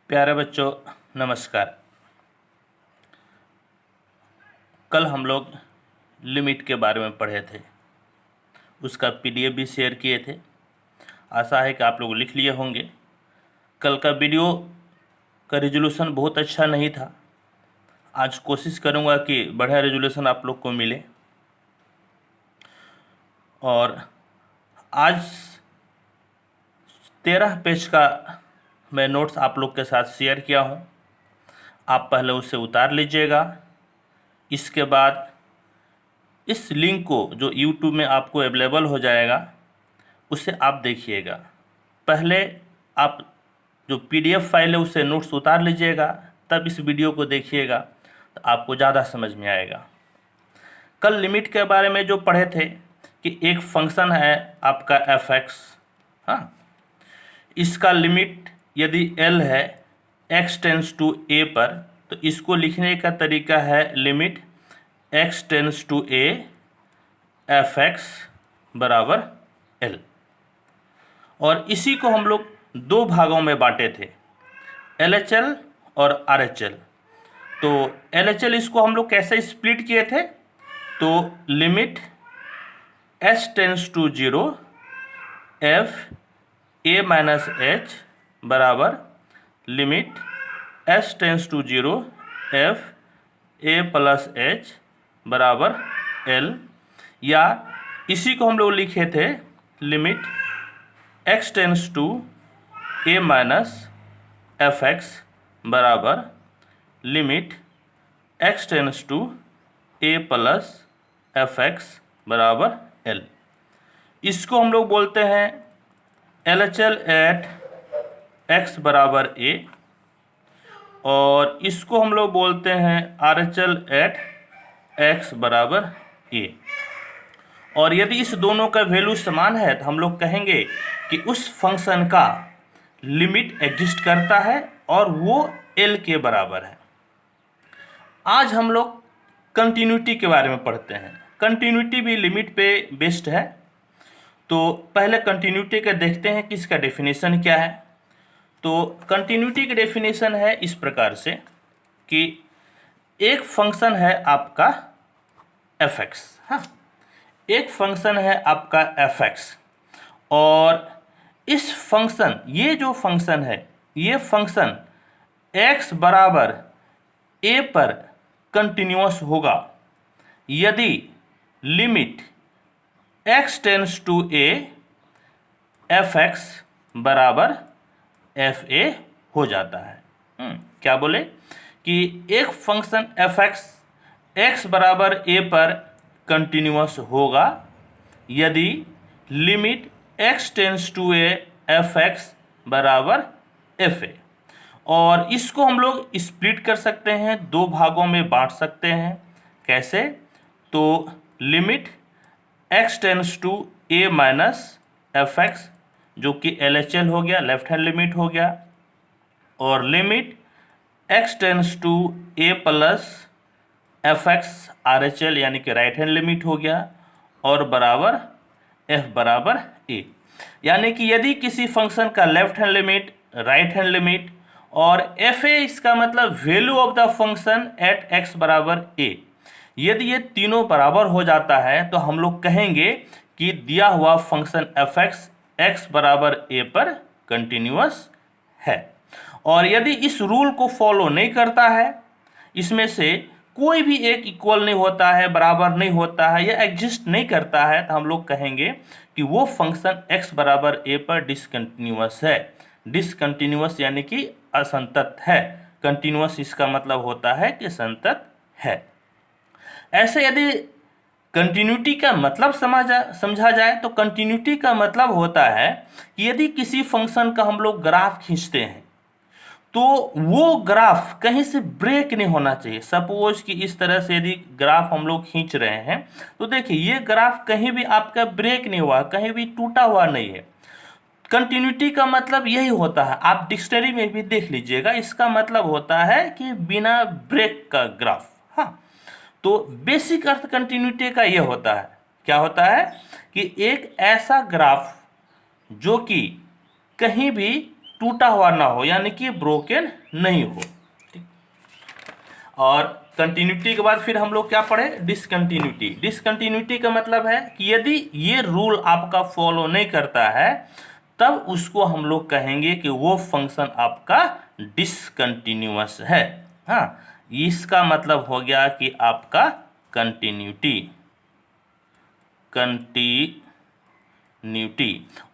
प्यारे बच्चों, नमस्कार। कल हम लोग लिमिट के बारे में पढ़े थे, उसका पीडीएफ भी शेयर किए थे। आशा है कि आप लोग लिख लिए होंगे। कल का वीडियो का रिजोल्यूशन बहुत अच्छा नहीं था। आज कोशिश करूंगा कि बढ़िया रिजोल्यूशन आप लोग को मिले। और आज 13 पेज का मैं नोट्स आप लोग के साथ शेयर किया हूं। आप पहले उसे उतार लीजिएगा। इसके बाद इस लिंक को जो YouTube में आपको अवेलेबल हो जाएगा उसे आप देखिएगा। पहले आप जो PDF फाइल है उसे नोट्स उतार लीजिएगा, तब इस वीडियो को देखिएगा तो आपको ज़्यादा समझ में आएगा। कल लिमिट के बारे में जो पढ़े थे कि एक फंक्शन है आपका f(x), हाँ, इसका लिमिट यदि L है x टेंस टू a पर, तो इसको लिखने का तरीका है limit x tends to a f(x) बराबर L। और इसी को हम लोग दो भागों में बांटे थे, LHL और RHL। तो LHL इसको हम लोग कैसे स्प्लिट किए थे, तो limit h tends to 0 f a minus h बराबर limit h tends to 0 f a plus h बराबर L। या इसी को हम लोग लिखे थे limit x tends to a minus f(x) बराबर limit x tends to a plus f(x) बराबर L। इसको हम लोग बोलते हैं LHL एट x बराबर a, और इसको हम लोग बोलते हैं RHL एट x बराबर a। और यदि इस दोनों का वैल्यू समान है तो हम लोग कहेंगे कि उस फंक्शन का लिमिट एग्जिस्ट करता है और वो L के बराबर है। आज हम लोग कंटिन्यूटी के बारे में पढ़ते हैं। कंटिन्यूटी भी लिमिट पे बेस्ड है। तो पहले कंटिन्यूटी का देखते हैं कि इसका डेफिनेशन क्या है। तो कंटिन्यूटी की डेफिनेशन है इस प्रकार से कि एक फंक्शन है आपका f(x), हाँ, एक फंक्शन है आपका f(x), और इस फंक्शन, ये जो फंक्शन है, ये फंक्शन x बराबर a पर कंटिन्यूअस होगा यदि limit x tends to a f(x) बराबर fa हो जाता है। क्या बोले कि एक फंक्शन f(x) x बराबर a पर कंटिन्यूअस होगा यदि limit x tends to a f(x) बराबर fa। और इसको हम लोग स्प्लिट कर सकते हैं, दो भागों में बांट सकते हैं। कैसे? तो limit x tends to a minus f(x) जो कि LHL हो गया, लेफ्ट हैंड लिमिट हो गया, और limit x tends to a plus f(x) RHL यानी कि राइट हैंड लिमिट हो गया, और बराबर f बराबर a। यानी कि यदि किसी फंक्शन का left hand limit, right hand limit और fa, इसका मतलब value of the function at x बराबर a, यदि ये तीनों बराबर हो जाता है तो हम लोग कहेंगे कि दिया हुआ फंक्शन f(x) x बराबर a पर कंटिन्यूअस है। और यदि इस रूल को फॉलो नहीं करता है, इसमें से कोई भी एक इक्वल नहीं होता है, बराबर नहीं होता है या एग्जिस्ट नहीं करता है, तो हम लोग कहेंगे कि वो फंक्शन x बराबर a पर डिसकंटिन्यूअस है। डिसकंटिन्यूअस यानी कि असंतत है। कंटिन्यूअस इसका मतलब होता है कि संतत है। ऐसे यदि कंटिन्यूटी का मतलब समझा जाए तो कंटिन्यूटी का मतलब होता है कि यदि किसी फंक्शन का हम लोग ग्राफ खींचते हैं तो वो ग्राफ कहीं से ब्रेक नहीं होना चाहिए। सपोज कि इस तरह से यदि ग्राफ हम लोग खींच रहे हैं तो देखिए ये ग्राफ कहीं भी आपका ब्रेक नहीं हुआ, कहीं भी टूटा हुआ नहीं है। कंटिन्यूटी का मतलब यही होता है, आप डिक्शनरी में भी देख लीजिएगा, इसका मतलब होता है कि बिना ब्रेक का ग्राफ। हाँ, तो बेसिक अर्थ कंटिन्यूटी का यह होता है। क्या होता है कि एक ऐसा ग्राफ जो कि कहीं भी टूटा हुआ ना हो, यानी कि ब्रोकन नहीं हो। और कंटिन्यूटी के बाद फिर हम लोग क्या पढ़े, डिसकंटिन्यूटी। डिसकंटिन्यूटी का मतलब है कि यदि ये रूल आपका फॉलो नहीं करता है तब उसको हम लोग कहेंगे कि वो फंक्शन आपका डिसकंटिन्यूअस है। हाँ, इसका मतलब हो गया कि आपका कंटिन्यूटी।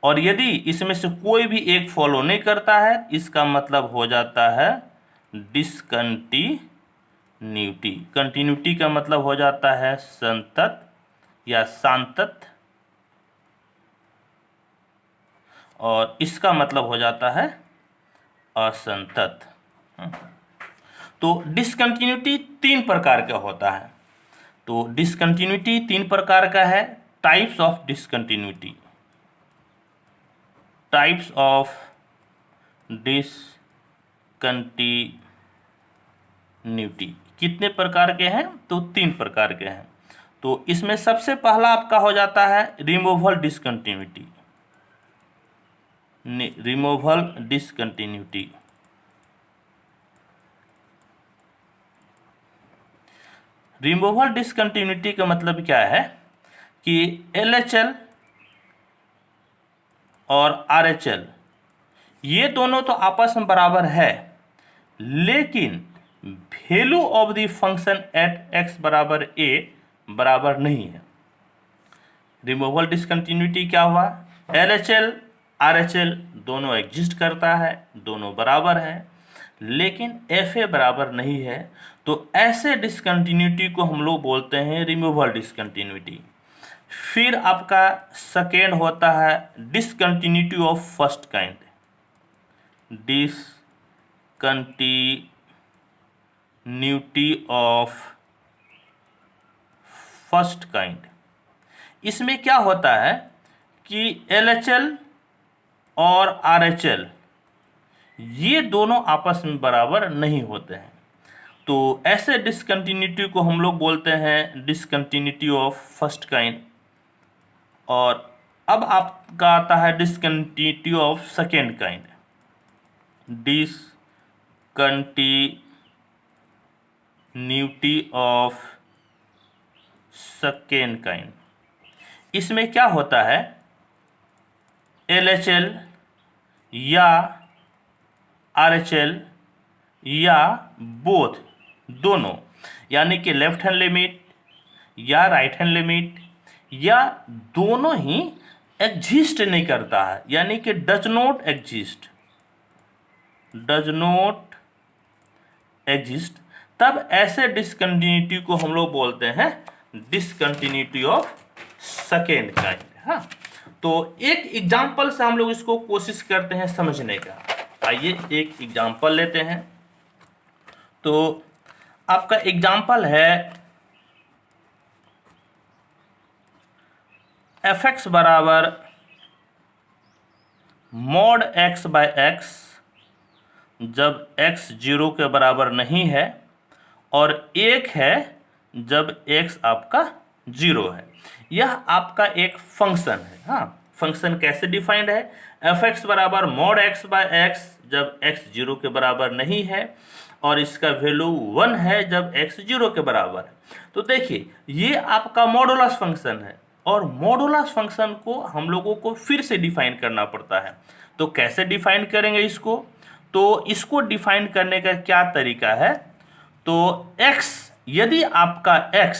और यदि इसमें से कोई भी एक फॉलो नहीं करता है इसका मतलब हो जाता है डिसकंटिन्यूटी। कंटिन्यूटी का मतलब हो जाता है संतत या सांतत, और इसका मतलब हो जाता है असंतत। तो डिसकंटिन्यूटी 3 प्रकार का होता है। तो डिसकंटिन्यूटी 3 प्रकार का है। Types of discontinuity. Types of discontinuity कितने प्रकार के हैं, तो 3 प्रकार के हैं। तो इसमें सबसे पहला आपका हो जाता है removal discontinuity. Removal discontinuity. Removal discontinuity का मतलब क्या है कि LHL और RHL ये दोनों तो आपस में बराबर है, लेकिन value of the function at x बराबर a बराबर नहीं है। रिमूवल डिसकंटिन्यूटी क्या हुआ, LHL RHL दोनों एग्जिस्ट करता है, दोनों बराबर है, लेकिन FA बराबर नहीं है। तो ऐसे डिसकंटिन्यूटी को हम लोग बोलते हैं रिमूवल डिसकंटिन्यूटी। फिर आपका सेकेंड होता है discontinuity of first kind. Discontinuity of first kind. इसमें क्या होता है कि LHL और RHL ये दोनों आपस में बराबर नहीं होते हैं। तो ऐसे डिसकंटिन्यूटी को हम लोग बोलते हैं डिसकंटिन्यूटी ऑफ फर्स्ट काइंड। और अब आपका आता है discontinuity of second kind. Discontinuity of second kind. इसमें क्या होता है, LHL या RHL या बोथ दोनों, यानी कि लेफ्ट हैंड लिमिट या राइट हैंड लिमिट या दोनों ही एग्जिस्ट नहीं करता है, यानी कि डज नॉट एग्जिस्ट, तब ऐसे डिसकंटिन्यूटी को हम लोग बोलते हैं डिसकंटिन्यूटी ऑफ सेकेंड काइंड। हाँ, तो एक एग्जांपल से हम लोग इसको कोशिश करते हैं समझने का। आइए एक एग्जांपल लेते हैं। तो आपका एग्जांपल है fx बराबर mod x बाय x जब x 0 के बराबर नहीं है, और 1 है जब x आपका 0 है। यह आपका एक फंक्शन है। हाँ, फंक्शन कैसे डिफाइंड है, fx बराबर mod x बाय x जब x 0 के बराबर नहीं है, और इसका वैल्यू 1 है जब x 0 के बराबर है। तो देखिए ये आपका मॉडुलस फंक्शन है, और मॉडुलस फंक्शन को हम लोगों को फिर से डिफाइन करना पड़ता है। तो कैसे डिफाइन करेंगे इसको, तो इसको डिफाइन करने का क्या तरीका है, तो x यदि आपका x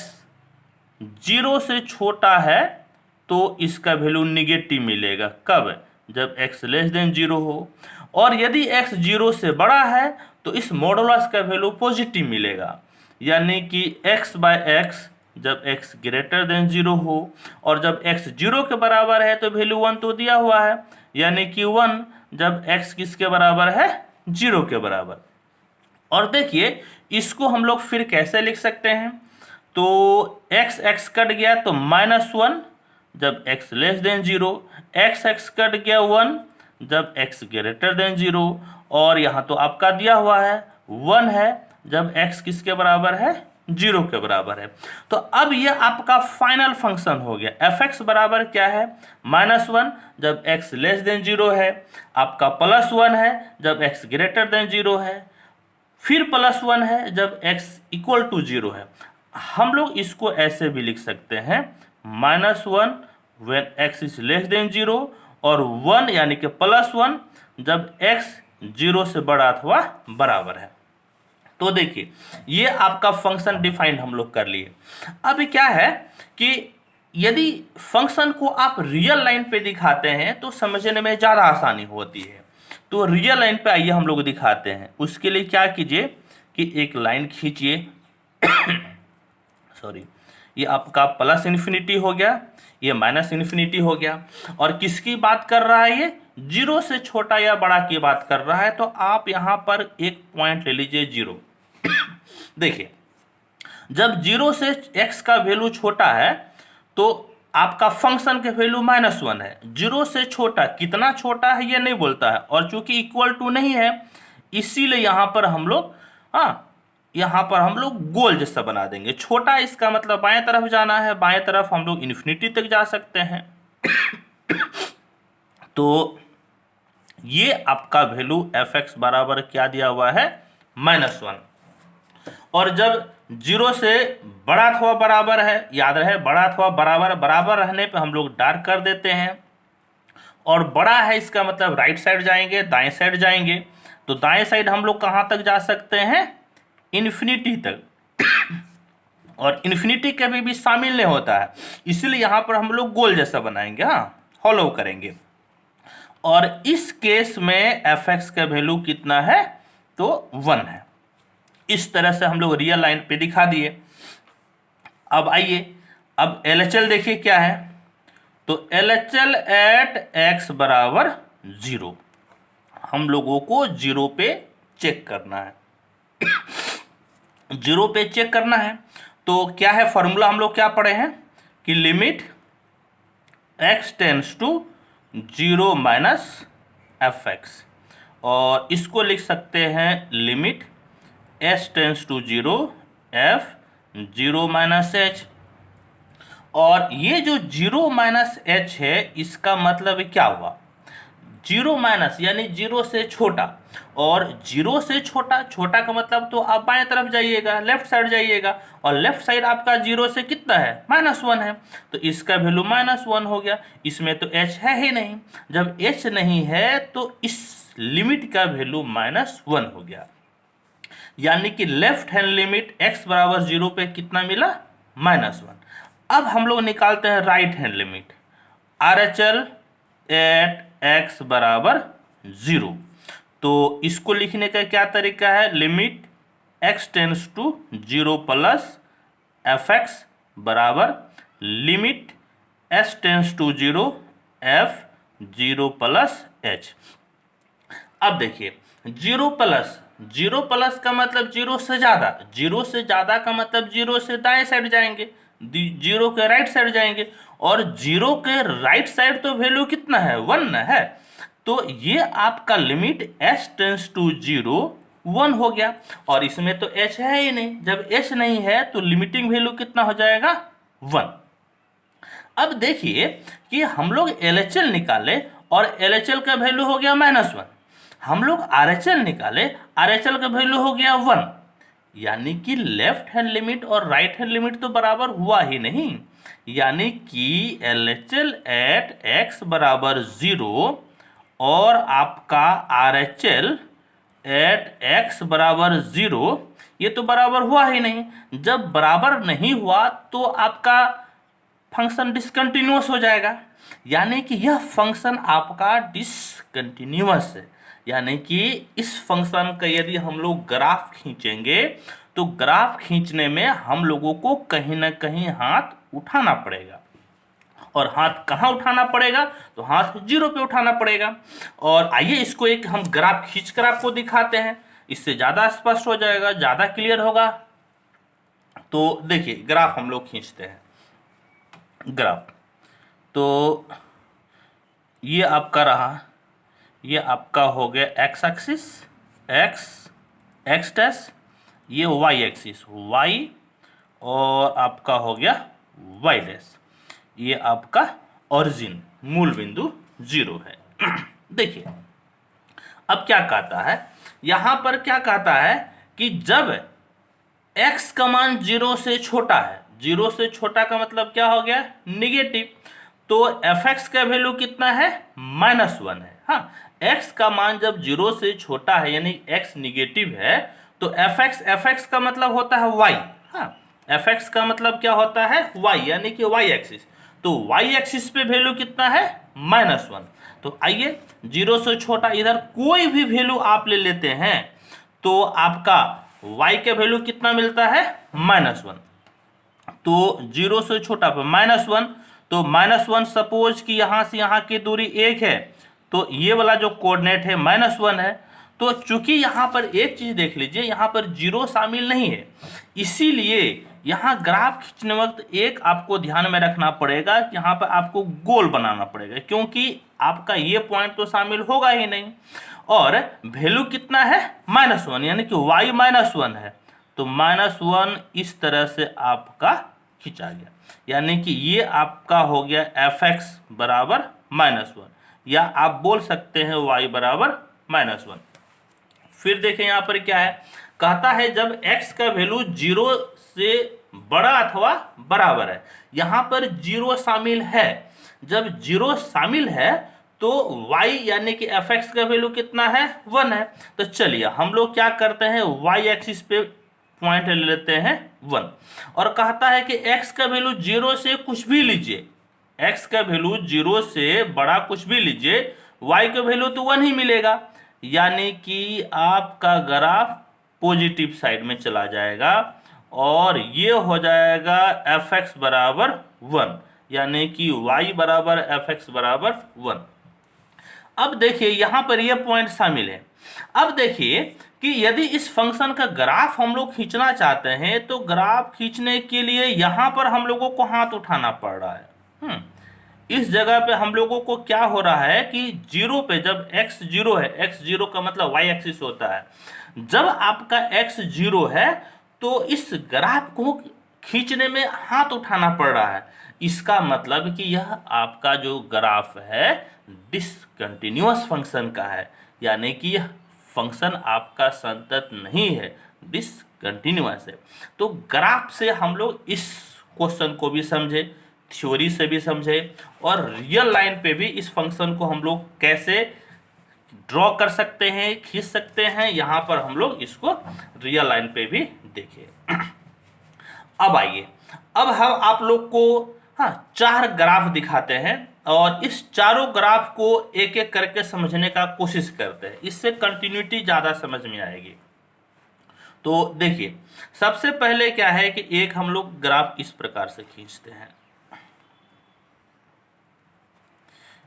0 से छोटा है तो इसका वैल्यू निगेटिव मिलेगा। कब, जब x लेस देन 0 हो, और यदि x 0 से बड़ा है तो इस मॉडुलस का वैल्यू पॉजिटिव मिलेगा, यानी कि x बाय x जब x ग्रेटर देन 0 हो, और जब x 0 के बराबर है तो वैल्यू 1 तो दिया हुआ है, यानी कि 1 जब x किसके बराबर है, 0 के बराबर। और देखिए इसको हम लोग फिर कैसे लिख सकते हैं, तो x कट गया तो -1 जब x less than 0, x cut गया 1 जब x ग्रेटर देन 0, और यहाँ तो आपका दिया हुआ है 1 है जब x किसके बराबर है, 0 के बराबर है। तो अब ये आपका फाइनल फंक्शन हो गया। एफ एक्स बराबर क्या है, -1 जब x लेस देन 0 है, आपका +1 है जब x ग्रेटर देन 0 है, फिर +1 है जब x इक्वल टू 0 है। हम लोग इसको ऐसे भी लिख सकते हैं, -1 when x is less than 0 और 1 यानी कि +1 जब x 0 से बड़ा अथवा बराबर है। तो देखिए ये आपका फंक्शन डिफाइंड हम लोग कर लिए। अब क्या है कि यदि फंक्शन को आप रियल लाइन पे दिखाते हैं तो समझने में ज़्यादा आसानी होती है। तो रियल लाइन पे आइए हम लोग दिखाते हैं। उसके लिए क्या कीजिए कि एक लाइन खींचिए सॉरी, ये आपका +∞ हो गया, ये -∞ हो गया। और किसकी बात कर रहा है, ये 0 से छोटा या बड़ा की बात कर रहा है। तो आप यहाँ पर एक पॉइंट ले लीजिए 0। देखिए जब 0 से x का वैल्यू छोटा है तो आपका फंक्शन के वैल्यू -1 है। 0 से छोटा कितना छोटा है ये नहीं बोलता है, और चूंकि इक्वल टू नहीं है इसीलिए यहाँ पर हम लोग यहाँ पर हम लोग गोल जैसा बना देंगे। छोटा इसका मतलब बाएं तरफ जाना है, बाएं तरफ हम लोग इन्फिनिटी तक जा सकते हैं। तो ये आपका वैल्यू एफ एक्स बराबर क्या दिया हुआ है, -1। और जब 0 से बड़ा अथवा बराबर है, याद रहे बड़ा अथवा बराबर, बराबर रहने पे हम लोग डार्क कर देते हैं। और बड़ा है इसका मतलब राइट साइड जाएंगे, दाएं साइड जाएंगे। तो दाएं साइड हम लोग कहाँ तक जा सकते हैं, इन्फिनिटी तक। और इन्फिनिटी कभी भी शामिल नहीं होता है, इसलिए यहाँ पर हम लोग गोल जैसा बनाएंगे, हॉलो करेंगे। और इस केस में एफ एक्स का वैल्यू कितना है, तो 1 है। इस तरह से हम लोग रियल लाइन पे दिखा दिए। अब आइए अब LHL देखिए क्या है। तो LHL एट x बराबर 0 हम लोगों को 0 पे चेक करना है। 0 पे चेक करना है तो क्या है फॉर्मूला, हम लोग क्या पढ़े हैं कि limit x tends to 0 minus f x, और इसको लिख सकते हैं limit s tends to 0 f 0 minus h। और ये जो 0 माइनस h है इसका मतलब क्या हुआ, 0 माइनस यानी 0 से छोटा, और 0 से छोटा, छोटा का मतलब तो आप बाएं तरफ जाइएगा, लेफ्ट साइड जाइएगा, और लेफ्ट साइड आपका 0 से कितना है, -1 है। तो इसका वैल्यू -1 हो गया। इसमें तो h है ही नहीं, जब h नहीं है तो इस लिमिट का वैल्यू -1 हो गया। यानी कि लेफ्ट हैंड लिमिट x बराबर 0 पे कितना मिला, -1। अब हम लोग निकालते हैं right hand limit RHL at x बराबर 0। तो इसको लिखने का क्या तरीका है, limit x tends to 0 plus f x बराबर limit s tends to 0 f 0 plus h। अब देखिए 0 प्लस का मतलब 0 से ज़्यादा, 0 से ज़्यादा का मतलब 0 से दाएं साइड जाएंगे, 0 के राइट साइड जाएंगे, और 0 के राइट साइड तो वैल्यू कितना है, 1 है। तो ये आपका लिमिट s टेंड्स टू 0 1 हो गया। और इसमें तो h है ही नहीं, जब h नहीं है तो लिमिटिंग वैल्यू कितना हो जाएगा, 1। अब देखिए कि हम लोग LHL निकाले और LHL का वैल्यू हो गया -1। हम लोग RHL निकाले, RHL का वैल्यू हो गया 1। यानी कि लेफ्ट हैंड लिमिट और राइट हैंड लिमिट तो बराबर हुआ ही नहीं। यानी कि LHL एट x बराबर 0 और आपका RHL एट x बराबर 0 ये तो बराबर हुआ ही नहीं। जब बराबर नहीं हुआ तो आपका फंक्शन डिसकंटिन्यूअस हो जाएगा। यानी कि यह फंक्शन आपका डिसकंटिन्यूअस है। यानी कि इस फंक्शन का यदि हम लोग ग्राफ खींचेंगे तो ग्राफ खींचने में हम लोगों को कहीं ना कहीं हाथ उठाना पड़ेगा। और हाथ कहाँ उठाना पड़ेगा, तो हाथ 0 पे उठाना पड़ेगा। और आइए इसको एक हम ग्राफ खींचकर आपको दिखाते हैं, इससे ज़्यादा स्पष्ट हो जाएगा, ज़्यादा क्लियर होगा। तो देखिए ग्राफ हम लोग खींचते हैं। ग्राफ तो ये आपका रहा, ये आपका हो गया x एक्सिस, x डैश, ये y एक्सिस y, और आपका हो गया y डैश, ये आपका ओरिजिन मूल बिंदु 0 है। देखिए अब क्या कहता है, यहां पर क्या कहता है कि जब x का मान 0 से छोटा है, 0 से छोटा का मतलब क्या हो गया, निगेटिव, तो fx का वैल्यू कितना है, -1 है। हाँ, x का मान जब 0 से छोटा है यानी x निगेटिव है, तो fx का मतलब होता है y। हाँ, fx का मतलब क्या होता है, y, यानी कि y एक्सिस। तो y एक्सिस पे वैल्यू कितना है, -1। तो आइए 0 से छोटा इधर कोई भी वैल्यू आप ले लेते हैं तो आपका y के वैल्यू कितना मिलता है, -1। तो 0 से छोटा पर -1, तो -1 सपोज कि यहां से यहां की दूरी 1 है, तो ये वाला जो कोऑर्डिनेट है -1 है। तो चूंकि यहां पर एक चीज देख लीजिए, यहां पर 0 शामिल नहीं है, इसीलिए यहां ग्राफ खींचने वक्त एक आपको ध्यान में रखना पड़ेगा कि यहां पर आपको गोल बनाना पड़ेगा, क्योंकि आपका ये पॉइंट तो शामिल होगा ही नहीं। और वैल्यू कितना है, -1, यानी कि y -1 है, तो -1 इस तरह से आपका खींचा गया, यानी कि ये आपका हो गया fx बराबर -1, या आप बोल सकते हैं y बराबर -1। फिर देखें यहाँ पर क्या है, कहता है जब x का वैल्यू 0 से बड़ा अथवा बराबर है, यहाँ पर 0 शामिल है। जब 0 शामिल है तो y यानी कि fx का वैल्यू कितना है, 1 है। तो चलिए हम लोग क्या करते हैं, y एक्सिस पे पॉइंट ले लेते हैं 1, और कहता है कि x का वैल्यू 0 से कुछ भी लीजिए, x का वैल्यू 0 से बड़ा कुछ भी लीजिए, y का वैल्यू तो 1 ही मिलेगा, यानी कि आपका ग्राफ पॉजिटिव साइड में चला जाएगा और ये हो जाएगा fx बराबर 1, यानी कि y बराबर fx बराबर 1। अब देखिए यहां पर ये पॉइंट शामिल है। अब देखिए कि यदि इस फंक्शन का ग्राफ हम लोग खींचना चाहते हैं तो ग्राफ खींचने के लिए यहां पर हम लोगों को हाथ उठाना पड़ रहा है। इस जगह पे हम लोगों को क्या हो रहा है कि 0 पे जब x 0 है, x 0 का मतलब y एक्सिस होता है, जब आपका x 0 है तो इस ग्राफ को खींचने में हाथ उठाना पड़ रहा है। इसका मतलब कि यह आपका जो ग्राफ है डिसकंटिन्यूअस फंक्शन का है, यानी कि यह फंक्शन आपका संतत नहीं है, डिसकंटिन्यूअस है। तो ग्राफ से हम लोग इस क्वेश्चन को भी समझे, थ्योरी से भी समझे, और रियल लाइन पे भी इस फंक्शन को हम लोग कैसे ड्रॉ कर सकते हैं, खींच सकते हैं, यहाँ पर हम लोग इसको रियल लाइन पे भी देखें। अब आइए, अब हम आप लोग को हाँ 4 ग्राफ दिखाते हैं और इस चारों ग्राफ को एक एक करके समझने का कोशिश करते हैं, इससे कंटिन्यूटी ज़्यादा समझ में आएगी। तो देखिए सबसे पहले क्या है कि एक हम लोग ग्राफ इस प्रकार से खींचते हैं,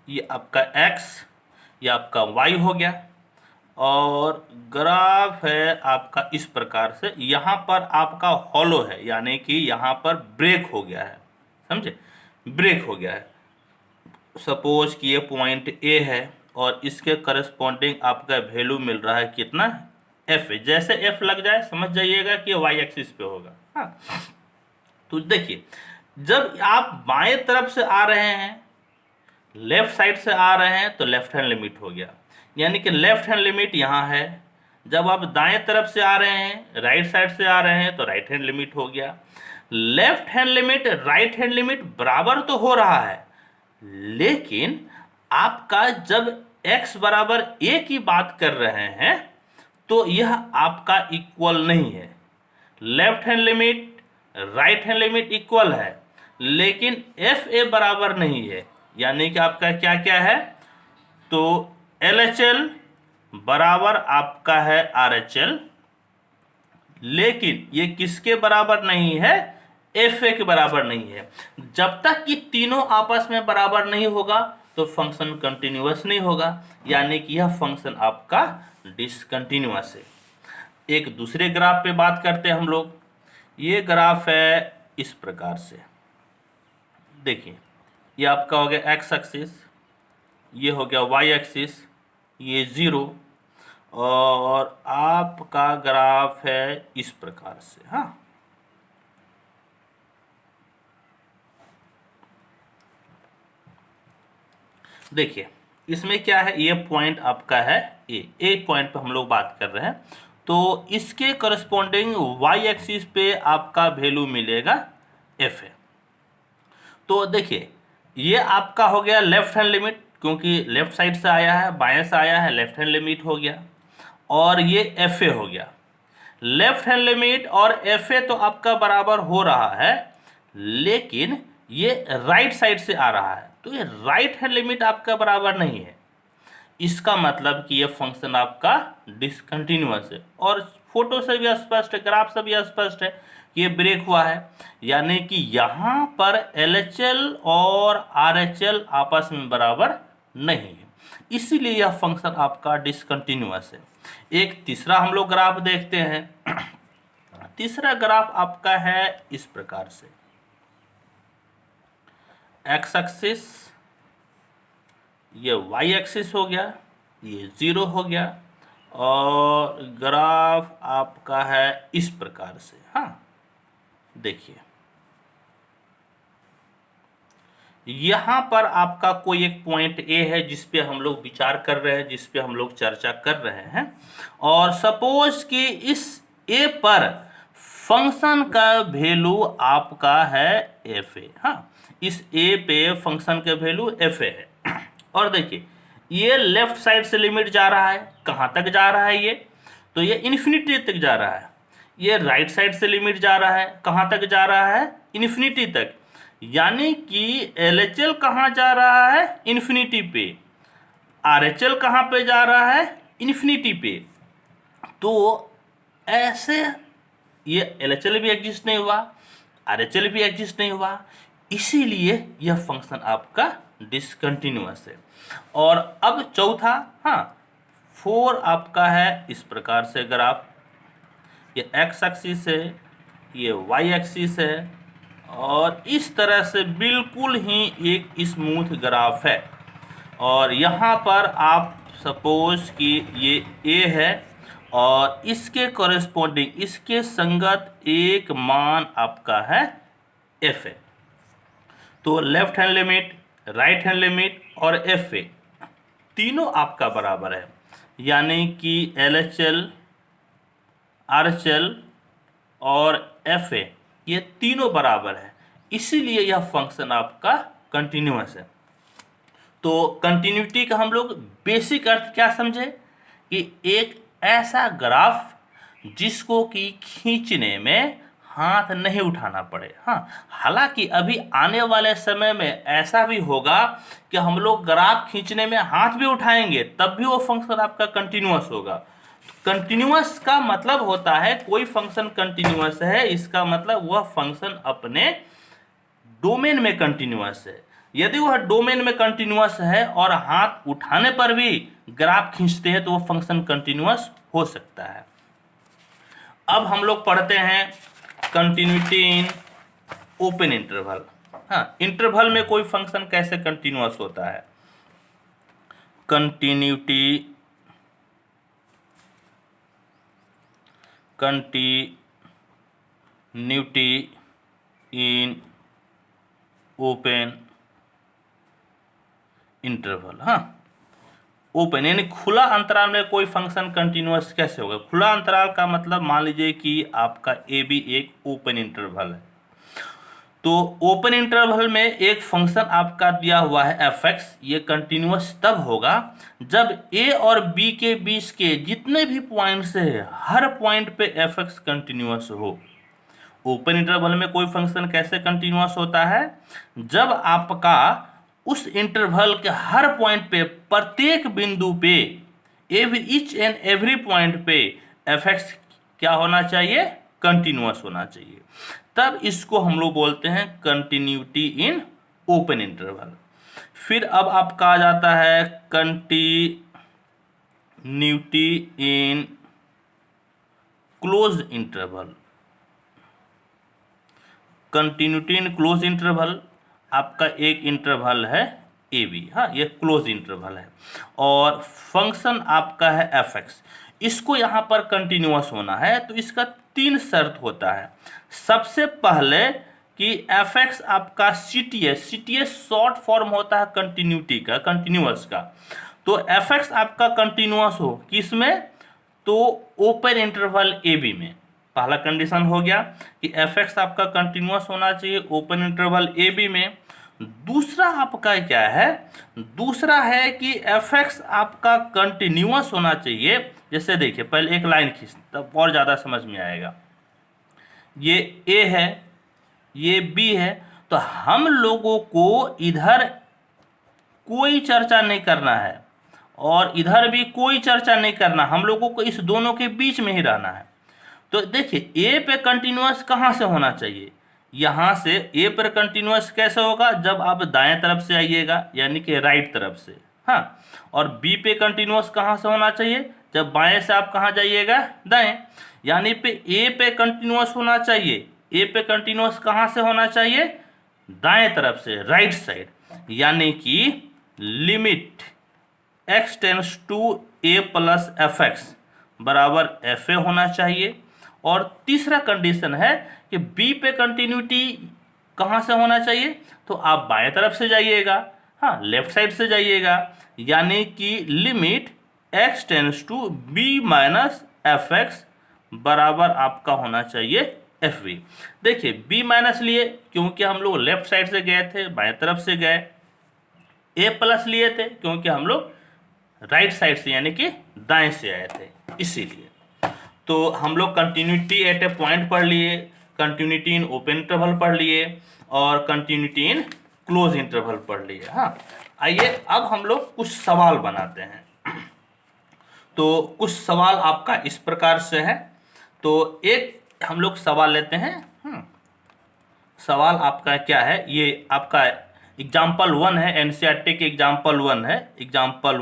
ये आपका x, ये आपका y हो गया, और ग्राफ है आपका इस प्रकार से, यहाँ पर आपका हॉलो है, यानी कि यहाँ पर ब्रेक हो गया है, समझे, ब्रेक हो गया है। सपोज कि ये पॉइंट A है और इसके करस्पॉन्डिंग आपका वैल्यू मिल रहा है कितना, f है। जैसे f लग जाए समझ जाइएगा कि y एक्सिस पे होगा। हाँ, तो देखिए जब आप बाएं तरफ से आ रहे हैं, लेफ्ट साइड से आ रहे हैं, तो लेफ्ट हैंड लिमिट हो गया, यानी कि लेफ्ट हैंड लिमिट यहाँ है। जब आप दाएं तरफ से आ रहे हैं, राइट साइड से आ रहे हैं, तो राइट हैंड लिमिट हो गया। Left hand limit right hand limit बराबर तो हो रहा है, लेकिन आपका जब x बराबर a की बात कर रहे हैं तो यह आपका इक्वल नहीं है। Left hand limit right hand limit equal है, लेकिन एफ ए बराबर नहीं है, यानी कि आपका क्या क्या है, तो LHL बराबर आपका है RHL, लेकिन ये किसके बराबर नहीं है, FA के बराबर नहीं है। जब तक कि तीनों आपस में बराबर नहीं होगा तो फंक्शन कंटिन्यूअस नहीं होगा, यानी कि यह फंक्शन आपका डिसकंटिन्यूअस है। एक दूसरे ग्राफ पे बात करते हैं हम लोग। ये ग्राफ है इस प्रकार से, देखिए ये आपका हो गया x एक्सिस, ये हो गया y एक्सिस, ये 0, और आपका ग्राफ है इस प्रकार से। हाँ, देखिए इसमें क्या है, ये पॉइंट आपका है ए पॉइंट पे हम लोग बात कर रहे हैं, तो इसके करस्पॉन्डिंग वाई एक्सिस पे आपका वैल्यू मिलेगा एफ है। तो देखिए ये आपका हो गया लेफ्ट हैंड लिमिट, क्योंकि लेफ्ट साइड से आया है, बाएं से आया है, लेफ्ट हैंड लिमिट हो गया। और ये एफ ए हो गया, लेफ्ट हैंड लिमिट और एफ ए तो आपका बराबर हो रहा है, लेकिन ये राइट साइड से आ रहा है, तो ये राइट हैंड लिमिट आपका बराबर नहीं है। इसका मतलब कि ये फंक्शन आपका डिसकंटिन्यूअस है, और फोटो से भी स्पष्ट है, ग्राफ से भी स्पष्ट है, ये ब्रेक हुआ है, यानी कि यहाँ पर LHL और RHL आपस में बराबर नहीं है, इसीलिए यह फंक्शन आपका डिसकंटिन्यूअस है। एक तीसरा हम लोग ग्राफ देखते हैं। तीसरा ग्राफ आपका है इस प्रकार से, एक्स एक्सिस, ये वाई एक्सिस हो गया, ये 0 हो गया, और ग्राफ आपका है इस प्रकार से। हाँ देखिए यहाँ पर आपका कोई एक पॉइंट ए है जिस पे हम लोग विचार कर रहे हैं, जिस पे हम लोग चर्चा कर रहे हैं, और सपोज कि इस ए पर फंक्शन का वैल्यू आपका है एफ ए। हाँ इस ए पे फंक्शन का वैल्यू एफ ए है, और देखिए ये लेफ्ट साइड से लिमिट जा रहा है, कहाँ तक जा रहा है ये, तो ये इन्फिनिटी तक जा रहा है। ये राइट साइड से लिमिट जा रहा है, कहाँ तक जा रहा है, इन्फिनिटी तक, यानी कि LHL कहाँ जा रहा है, इन्फिनिटी पे, RHL कहाँ पे जा रहा है, इन्फिनिटी पे। तो ऐसे ये LHL भी एग्जिस्ट नहीं हुआ, RHL भी एग्जिस्ट नहीं हुआ, इसीलिए यह फंक्शन आपका डिसकंटिन्यूअस है। और अब चौथा, हाँ 4 आपका है इस प्रकार से ग्राफ, ये एक्स एक्सिस है, ये वाई एक्सिस है, और इस तरह से बिल्कुल ही एक स्मूथ ग्राफ है। और यहाँ पर आप सपोज कि ये ए है, और इसके कॉरेस्पॉन्डिंग, इसके संगत एक मान आपका है एफ है। तो left hand limit, right hand limit और एफ ए तीनों आपका बराबर है, यानी कि LHL, RHL और FA ये तीनों बराबर है, इसीलिए यह फंक्शन आपका कंटिन्यूअस है। तो कंटिन्यूटी का हम लोग बेसिक अर्थ क्या समझे, कि एक ऐसा ग्राफ जिसको कि खींचने में हाथ नहीं उठाना पड़े। हाँ हालांकि अभी आने वाले समय में ऐसा भी होगा कि हम लोग ग्राफ खींचने में हाथ भी उठाएंगे, तब भी वो फंक्शन आपका कंटिन्यूअस होगा। कंटिन्यूअस का मतलब होता है कोई फंक्शन कंटिन्यूअस है, इसका मतलब वह फंक्शन अपने डोमेन में कंटिन्यूअस है। यदि वह डोमेन में कंटिन्यूअस है और हाथ उठाने पर भी ग्राफ खींचते हैं, तो वह फंक्शन कंटिन्यूअस हो सकता है। अब हम लोग पढ़ते हैं कंटिन्यूटी इन ओपन इंटरवल। हाँ इंटरवल में कोई फंक्शन कैसे कंटिन्यूअस होता है। Continuity in open interval. हाँ ओपन यानी खुला अंतराल में कोई फंक्शन कंटिन्यूअस कैसे होगा। खुला अंतराल का मतलब मान लीजिए कि आपका ए बी एक ओपन इंटरवल है, तो ओपन इंटरवल में एक फंक्शन आपका दिया हुआ है एफ एक्स, ये कंटिन्यूअस तब होगा जब ए और बी के बीच के जितने भी पॉइंट्स है हर पॉइंट पे एफ एक्स कंटिन्यूअस हो। ओपन इंटरवल में कोई फंक्शन कैसे कंटिन्यूअस होता है, जब आपका उस इंटरवल के हर पॉइंट पे, प्रत्येक बिंदु पे, ईच एंड एवरी पॉइंट पे एफ एक्स क्या होना चाहिए, कंटिन्यूअस होना चाहिए। तब इसको हम लोग बोलते हैं कंटिन्यूटी इन ओपन इंटरवल। फिर अब आपका आ जाता है continuity in close interval. Continuity in close interval आपका एक इंटरवल है ए बी, हाँ ये क्लोज इंटरवल है, और फंक्शन आपका है एफ एक्स। इसको यहाँ पर कंटिन्यूअस होना है तो इसका 3 शर्त होता है। सबसे पहले कि एफ एक्स आपका C T S short form होता है कंटिन्यूटी का, कंटिन्यूअस का। तो एफ एक्स आपका कंटिन्यूअस हो किसमें, तो ओपन इंटरवल ए बी में। पहला कंडीशन हो गया कि एफ एक्स आपका कंटिन्यूअस होना चाहिए ओपन इंटरवल ए बी में। दूसरा आपका क्या है, दूसरा है कि एफ एक्स आपका कंटिन्यूअस होना चाहिए। जैसे देखिए पहले एक लाइन खींच तब और ज़्यादा समझ में आएगा। ये ए है, ये बी है, तो हम लोगों को इधर कोई चर्चा नहीं करना है और इधर भी कोई चर्चा नहीं करना, हम लोगों को इस दोनों के बीच में ही रहना है। तो देखिए ए पे कंटिन्यूअस कहाँ से होना चाहिए, यहाँ से। ए पर कंटिन्यूअस कैसे होगा, जब आप दाएं तरफ से आइएगा यानी कि राइट तरफ से, हाँ। और बी पे कंटिन्यूअस कहाँ से होना चाहिए, जब बाएं से आप कहाँ जाइएगा, दाएं। यानी पे ए पे कंटिन्यूअस होना चाहिए, ए पे कंटिन्यूअस कहाँ से होना चाहिए, दाएं तरफ से, राइट साइड। यानी कि limit x tends to a plus f x बराबर एफ ए होना चाहिए। और तीसरा कंडीशन है कि b पे कंटिन्यूटी कहाँ से होना चाहिए, तो आप बाएं तरफ से जाइएगा, हाँ, लेफ्ट साइड से जाइएगा। यानी कि limit x tends to b minus f x बराबर आपका होना चाहिए एफ वी। देखिए b माइनस लिए क्योंकि हम लोग लेफ्ट साइड से गए थे, बाएं तरफ से गए। ए प्लस लिए थे क्योंकि हम लोग राइट साइड से यानी कि दाएं से आए थे, इसीलिए। तो हम लोग कंटिन्यूटी एट ए पॉइंट पढ़ लिए, कंटिन्यूटी इन ओपन इंटरवल पढ़ लिए और कंटिन्यूटी इन क्लोज इंटरवल पढ़ लिए, हाँ। आइए अब हम लोग कुछ सवाल बनाते हैं। तो कुछ सवाल आपका इस प्रकार से है। तो एक हम लोग सवाल लेते हैं। सवाल आपका क्या है, ये आपका एग्जाम्पल 1 है, एनसीईआरटी के एग्जाम्पल 1 है, एग्जाम्पल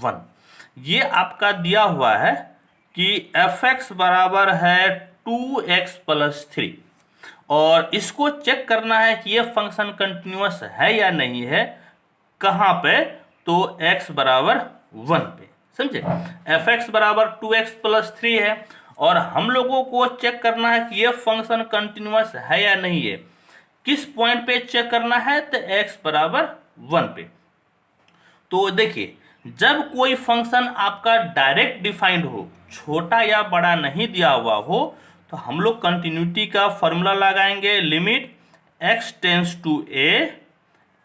1। ये आपका दिया हुआ है कि एफ एक्स बराबर है 2x प्लस 3 और इसको चेक करना है कि ये फंक्शन कंटिन्यूअस है या नहीं है। कहाँ पे, तो x बराबर 1 पे, समझे। एफ एक्स बराबर 2x प्लस 3 है और हम लोगों को चेक करना है कि ये फंक्शन कंटिन्यूअस है या नहीं है। किस पॉइंट पे चेक करना है, तो x बराबर 1 पे। तो देखिए जब कोई फंक्शन आपका डायरेक्ट डिफाइंड हो, छोटा या बड़ा नहीं दिया हुआ हो, तो हम लोग कंटिन्यूटी का फॉर्मूला लगाएंगे, limit x tends to a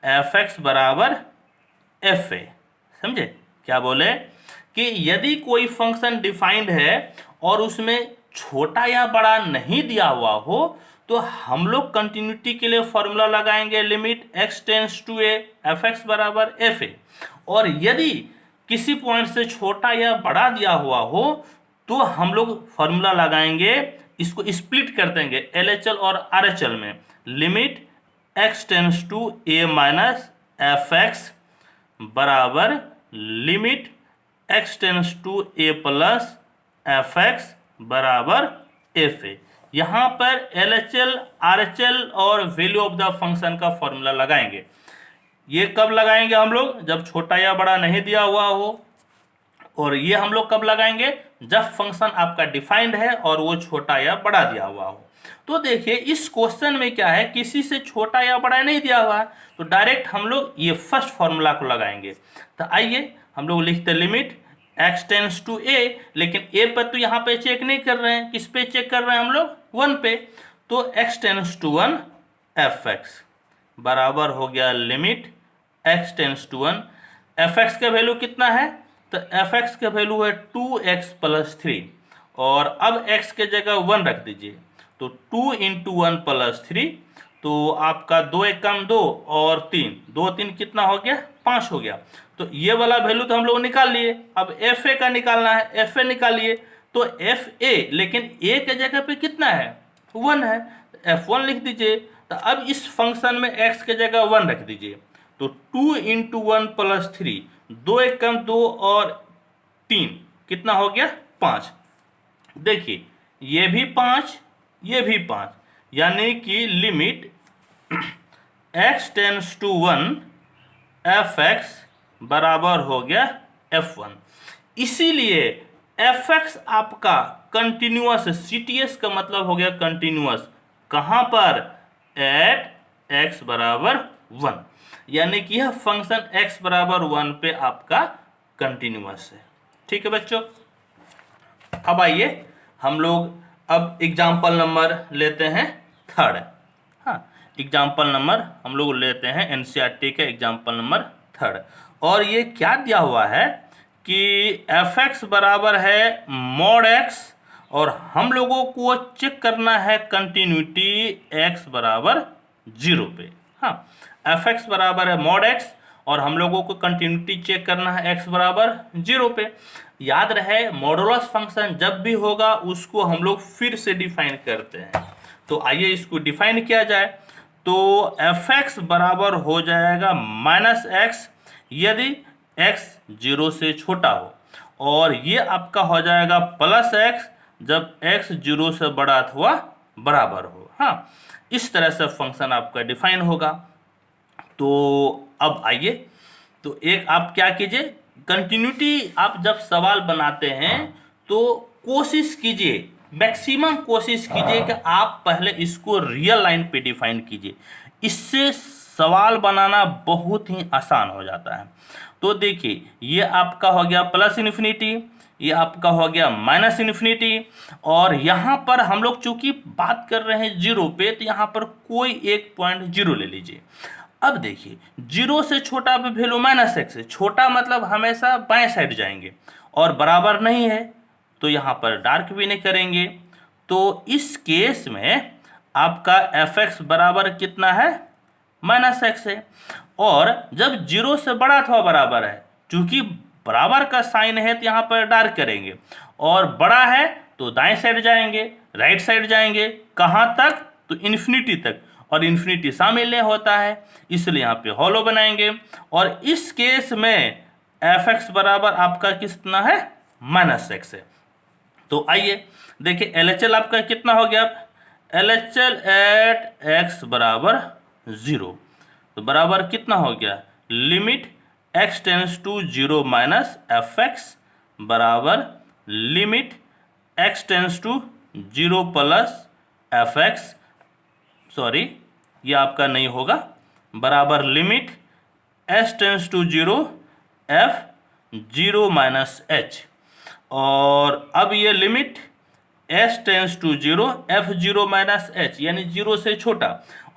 f x बराबर एफ ए। समझे क्या बोले, कि यदि कोई फंक्शन डिफाइंड है और उसमें छोटा या बड़ा नहीं दिया हुआ हो, तो हम लोग कंटिन्यूटी के लिए फॉर्मूला लगाएंगे, limit x tends to a f x बराबर एफ ए। और यदि किसी पॉइंट से छोटा या बड़ा दिया हुआ हो तो हम लोग फॉर्मूला लगाएंगे, इसको स्प्लिट कर देंगे LHL और RHL में, limit x tends to a minus f x बराबर limit x tends to a plus f x बराबर एफ ए। यहाँ पर LHL RHL और वैल्यू ऑफ द फंक्शन का फॉर्मूला लगाएंगे। ये कब लगाएंगे हम लोग, जब छोटा या बड़ा नहीं दिया हुआ हो। और ये हम लोग कब लगाएंगे, जब फंक्शन आपका डिफाइंड है और वो छोटा या बड़ा दिया हुआ हो। तो देखिए इस क्वेश्चन में क्या है, किसी से छोटा या बड़ा नहीं दिया हुआ है, तो डायरेक्ट हम लोग ये फर्स्ट फॉर्मूला को लगाएंगे। तो आइए हम लोग लिखते limit x tends to a, लेकिन a पर तो यहाँ पे चेक नहीं कर रहे हैं, किस पे चेक कर रहे हैं हम लोग, 1 पे। तो x tends to 1 f x बराबर हो गया limit x tends to 1। F x का वैल्यू कितना है, तो एफ एक्स का वैल्यू है 2x प्लस 3 और अब x के जगह 1 रख दीजिए, तो 2 इंटू 1 प्लस 3, तो आपका 2 एक कम 2 और 3, 2 3 कितना हो गया, 5 हो गया। तो ये वाला वैल्यू तो हम लोग निकाल लिए, अब एफ ए का निकालना है, एफ ए निकालिए। तो एफ ए, लेकिन ए के जगह पे कितना है, 1 है, f1 लिख दीजिए। तो अब इस फंक्शन में x के जगह 1 रख दीजिए, तो 2 इंटू 1 प्लस 3, 2 एक कम 2 और 3 कितना हो गया, 5। देखिए ये भी 5, ये भी 5, यानी कि limit x tends to 1 f x बराबर हो गया f1। इसीलिए एफ एक्स आपका कंटिन्यूअस है, CTS का मतलब हो गया कंटिन्यूअस, कहां पर, एट एक्स बराबर 1, यानी कि यह फंक्शन x बराबर 1 पे आपका कंटिन्यूअस है। ठीक है बच्चों, अब आइए हम लोग अब एग्जाम्पल नंबर लेते हैं थर्ड। हाँ, एग्जाम्पल नंबर हम लोग लेते हैं NCERT का एग्जाम्पल नंबर थर्ड, और ये क्या दिया हुआ है कि एफ एक्स बराबर है मॉड एक्स, और हम लोगों को चेक करना है कंटिन्यूटी x बराबर 0 पे। हाँ, एफ एक्स बराबर है मॉड एक्स और हम लोगों को कंटिन्यूटी चेक करना है x बराबर 0 पे। याद रहे मॉडुलस फंक्शन जब भी होगा उसको हम लोग फिर से डिफाइन करते हैं, तो आइए इसको डिफाइन किया जाए। तो एफ एक्स बराबर हो जाएगा माइनस एक्स यदि x 0 से छोटा हो, और ये आपका हो जाएगा प्लस एक्स जब x 0 से बड़ा अथवा बराबर हो। हाँ, इस तरह से फंक्शन आपका डिफाइन होगा। तो अब आइए, तो एक आप क्या कीजिए, कंटिन्यूटी आप जब सवाल बनाते हैं तो कोशिश कीजिए, मैक्सिमम कोशिश कीजिए कि आप पहले इसको रियल लाइन पे डिफाइन कीजिए, इससे सवाल बनाना बहुत ही आसान हो जाता है। तो देखिए ये आपका हो गया प्लस इन्फिनिटी, ये आपका हो गया माइनस इन्फिनिटी, और यहाँ पर हम लोग चूंकि बात कर रहे हैं 0 पे, तो यहाँ पर कोई एक पॉइंट 0 ले लीजिए। अब देखिए 0 से छोटा पे वैल्यू माइनस एक्स है, छोटा मतलब हमेशा बाएं साइड जाएंगे, और बराबर नहीं है तो यहाँ पर डार्क भी नहीं करेंगे। तो इस केस में आपका एफ एक्स बराबर कितना है, माइनस एक्स है, और जब 0 से बड़ा अथवा बराबर है, चूंकि बराबर का साइन है तो यहाँ पर डार्क करेंगे, और बड़ा है तो दाएं साइड जाएंगे, राइट साइड जाएंगे, कहाँ तक, तो इन्फिनिटी तक, और इन्फिनिटी शामिल नहीं होता है इसलिए यहाँ पे हॉलो बनाएंगे। और इस केस में एफ एक्स बराबर आपका कितना है, माइनस एक्स है। तो आइए देखिए LHL आपका कितना हो गया, LHL एट एक्स बराबर 0, तो बराबर कितना हो गया, limit x tends to 0 minus f x बराबर limit x tends to 0 plus f x, sorry ये आपका नहीं होगा, बराबर limit s tends to 0 f 0 minus h, और अब ये limit s tends to 0 f 0 minus h यानी 0 से छोटा,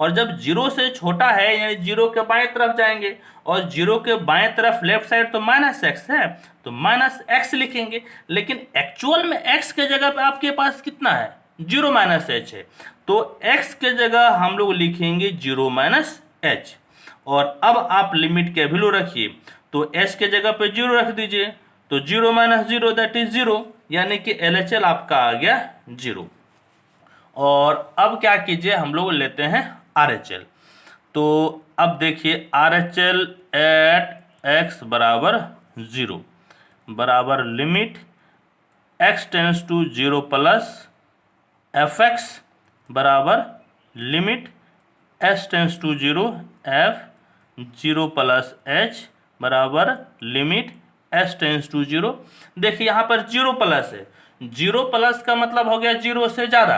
और जब 0 से छोटा है यानी 0 के बाएं तरफ जाएंगे, और 0 के बाएं तरफ लेफ्ट साइड तो माइनस एक्स है तो माइनस एक्स लिखेंगे, लेकिन एक्चुअल में x के जगह पे आपके पास कितना है, 0 माइनस h है, तो x के जगह हम लोग लिखेंगे 0 माइनस h। और अब आप लिमिट के वैल्यू रखिए, तो h के जगह पे 0 रख दीजिए, तो 0 माइनस 0 दैट इज 0, यानी कि LHL आपका आ गया 0। और अब क्या कीजिए, हम लोग लेते हैं RHL। तो अब देखिए RHL एट x बराबर 0 बराबर limit x tends to 0 plus f x बराबर limit s tends to 0 f 0 plus h बराबर लिमिट s टेंस टू 0। देखिए यहाँ पर 0 प्लस है, 0 प्लस का मतलब हो गया 0 से ज़्यादा,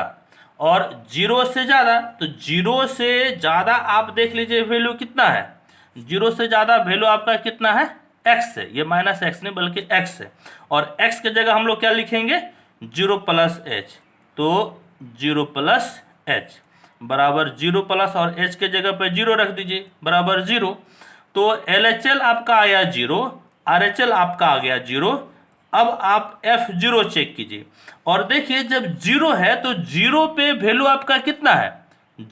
और 0 से ज़्यादा, तो 0 से ज़्यादा आप देख लीजिए वैल्यू कितना है, 0 से ज़्यादा वैल्यू आपका कितना है, x है, ये माइनस एक्स नहीं बल्कि x है, और x के जगह हम लोग क्या लिखेंगे, 0 प्लस h, तो 0 प्लस h बराबर 0 प्लस और h के जगह पे 0 रख दीजिए बराबर 0। तो LHL आपका आया 0, RHL आपका आ गया 0। अब आप F0 चेक कीजिए, और देखिए जब 0 है तो 0 पे वैल्यू आपका कितना है,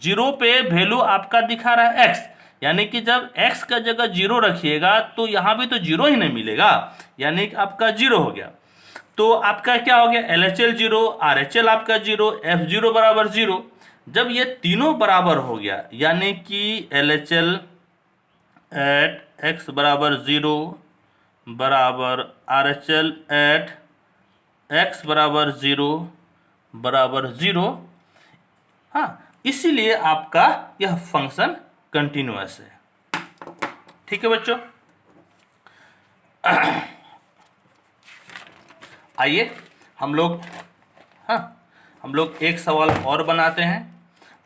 0 पे वैल्यू आपका दिखा रहा है x, यानी कि जब x का जगह 0 रखिएगा तो यहाँ भी तो 0 ही नहीं मिलेगा, यानी कि आपका 0 हो गया। तो आपका क्या हो गया, LHL 0, RHL आपका 0, F0 बराबर 0। जब ये तीनों बराबर हो गया यानी कि LHL एट x बराबर 0 बराबर RHL एट x बराबर 0 बराबर 0, हाँ, इसीलिए आपका यह फंक्शन कंटिन्यूअस है। ठीक है बच्चों, आइए हम लोग एक सवाल और बनाते हैं,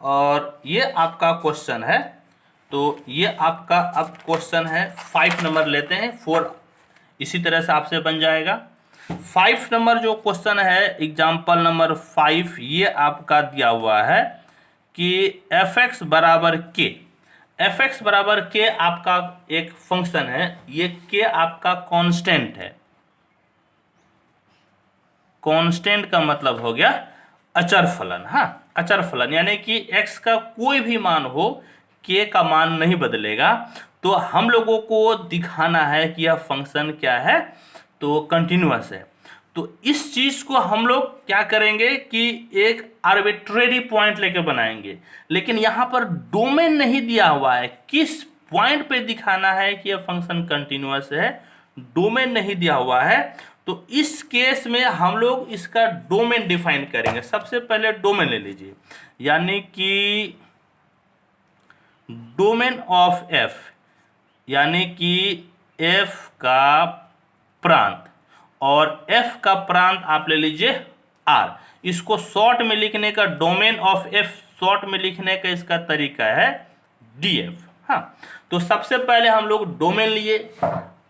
और ये आपका क्वेश्चन है। तो ये आपका अब क्वेश्चन है 5 नंबर लेते हैं, 4 इसी तरह से आपसे बन जाएगा। 5 नंबर जो क्वेश्चन है, एग्जाम्पल नंबर 5, ये आपका दिया हुआ है कि f(x) बराबर k। f(x) बराबर k आपका एक फंक्शन है, ये k आपका कांस्टेंट है। कांस्टेंट का मतलब हो गया अचर फलन। अचर फलन यानी कि x का कोई भी मान हो, k का मान नहीं बदलेगा। तो हम लोगों को दिखाना है कि यह फंक्शन क्या है, तो कंटिन्यूअस है। तो इस चीज को हम लोग क्या करेंगे कि एक आर्बिट्रेरी पॉइंट लेके बनाएंगे, लेकिन यहां पर डोमेन नहीं दिया हुआ है, किस पॉइंट पे दिखाना है कि यह फंक्शन कंटिन्यूअस है, डोमेन नहीं दिया हुआ है। तो इस केस में हम लोग इसका डोमेन डिफाइन करेंगे। सबसे पहले डोमेन ले लीजिए, यानी कि डोमेन ऑफ f, यानी कि f का प्रांत, और f का प्रांत आप ले लीजिए r। इसको शॉर्ट में लिखने का, डोमेन ऑफ f शॉर्ट में लिखने का इसका तरीका है df। तो सबसे पहले हम लोग डोमेन लिए।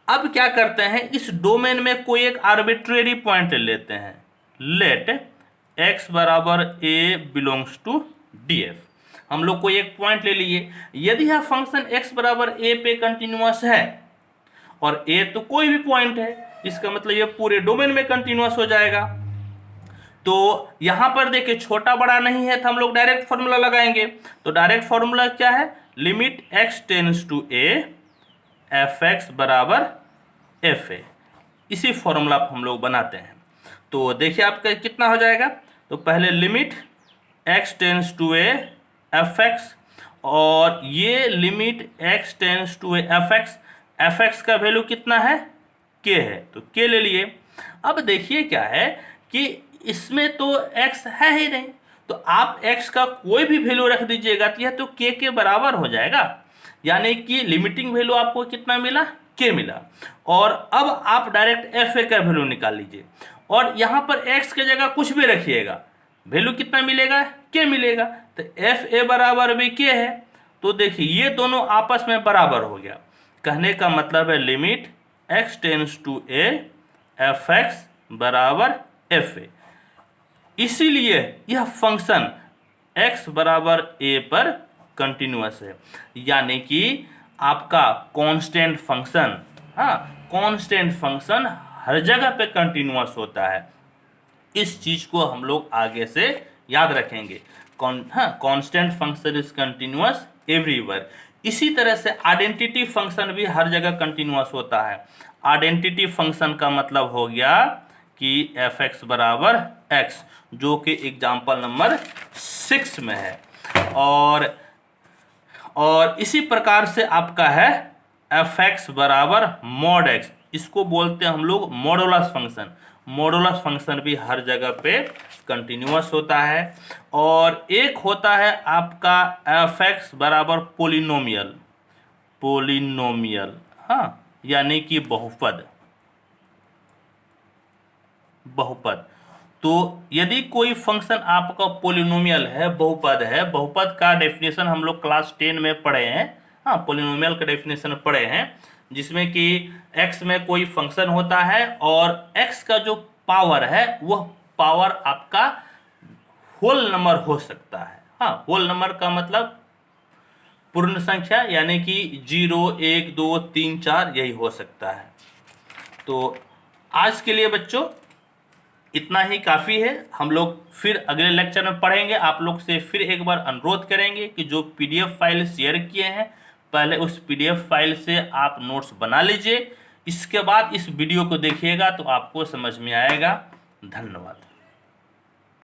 अब क्या करते हैं, इस डोमेन में कोई एक आर्बिट्रेरी पॉइंट ले लेते हैं। लेट x बराबर a बिलोंग्स टू df। हम लोग कोई एक पॉइंट ले लिए। यदि यह फंक्शन x बराबर a पे कंटिन्यूअस है, और a तो कोई भी पॉइंट है, इसका मतलब ये पूरे डोमेन में कंटिन्यूअस हो जाएगा। तो यहां पर देखिए छोटा बड़ा नहीं है, तो हम लोग डायरेक्ट फॉर्मूला लगाएंगे। तो डायरेक्ट फॉर्मूला क्या है, limit x tends to a f(x) बराबर fa। इसी फॉर्मूला हम लोग बनाते हैं। तो देखिए आपका कितना हो जाएगा। तो पहले limit x tends to a f(x), और ये limit x tends to a f(x) का वैल्यू कितना है, k है, तो k ले लिए। अब देखिए क्या है कि इसमें तो x है ही नहीं, तो आप x का कोई भी वैल्यू रख दीजिएगा तो यह तो k के बराबर हो जाएगा। यानी कि लिमिटिंग वैल्यू आपको कितना मिला, k मिला। और अब आप डायरेक्ट fa का वैल्यू निकाल लीजिए, और यहाँ पर x के जगह कुछ भी रखिएगा, वैल्यू कितना मिलेगा, k मिलेगा। तो fa बराबर भी k है। तो देखिए ये दोनों आपस में बराबर हो गया। कहने का मतलब है limit x tends to a f(x) बराबर fa। इसीलिए यह फंक्शन x बराबर a पर कंटिन्यूअस है, यानी कि आपका कांस्टेंट फंक्शन, कांस्टेंट फंक्शन हर जगह पे कंटिन्यूअस होता है। इस चीज को हम लोग आगे से याद रखेंगे। Constant function is continuous everywhere. इसी तरह से आइडेंटिटी फंक्शन भी हर जगह कंटिन्यूअस होता है। आइडेंटिटी फंक्शन का मतलब हो गया कि f(x) बराबर x, जो कि एग्जाम्पल नंबर 6 में है। और इसी प्रकार से आपका है f(x) बराबर mod x। इसको बोलते हैं हम लोग मॉडुलस फंक्शन। मॉडुलस फंक्शन भी हर जगह पे कंटिन्यूअस होता है। और एक होता है आपका f(x) बराबर पोलिनोमियल। यानी कि बहुपद। तो यदि कोई फंक्शन आपका पोलिनोमियल है, बहुपद है, बहुपद का डेफिनेशन हम लोग क्लास 10 में पढ़े हैं। पोलिनोमियल का डेफिनेशन पढ़े हैं, जिसमें कि x में कोई फंक्शन होता है और x का जो पावर है वह पावर आपका होल नंबर हो सकता है। होल नंबर का मतलब पूर्ण संख्या, यानी कि 0, 1, 2, 3, 4 यही हो सकता है। तो आज के लिए बच्चों इतना ही काफ़ी है। हम लोग फिर अगले लेक्चर में पढ़ेंगे। आप लोग से फिर एक बार अनुरोध करेंगे कि जो PDF फाइल शेयर किए हैं, पहले उस PDF फाइल से आप नोट्स बना लीजिए। इसके बाद इस वीडियो को देखिएगा तो आपको समझ में आएगा। धन्यवाद।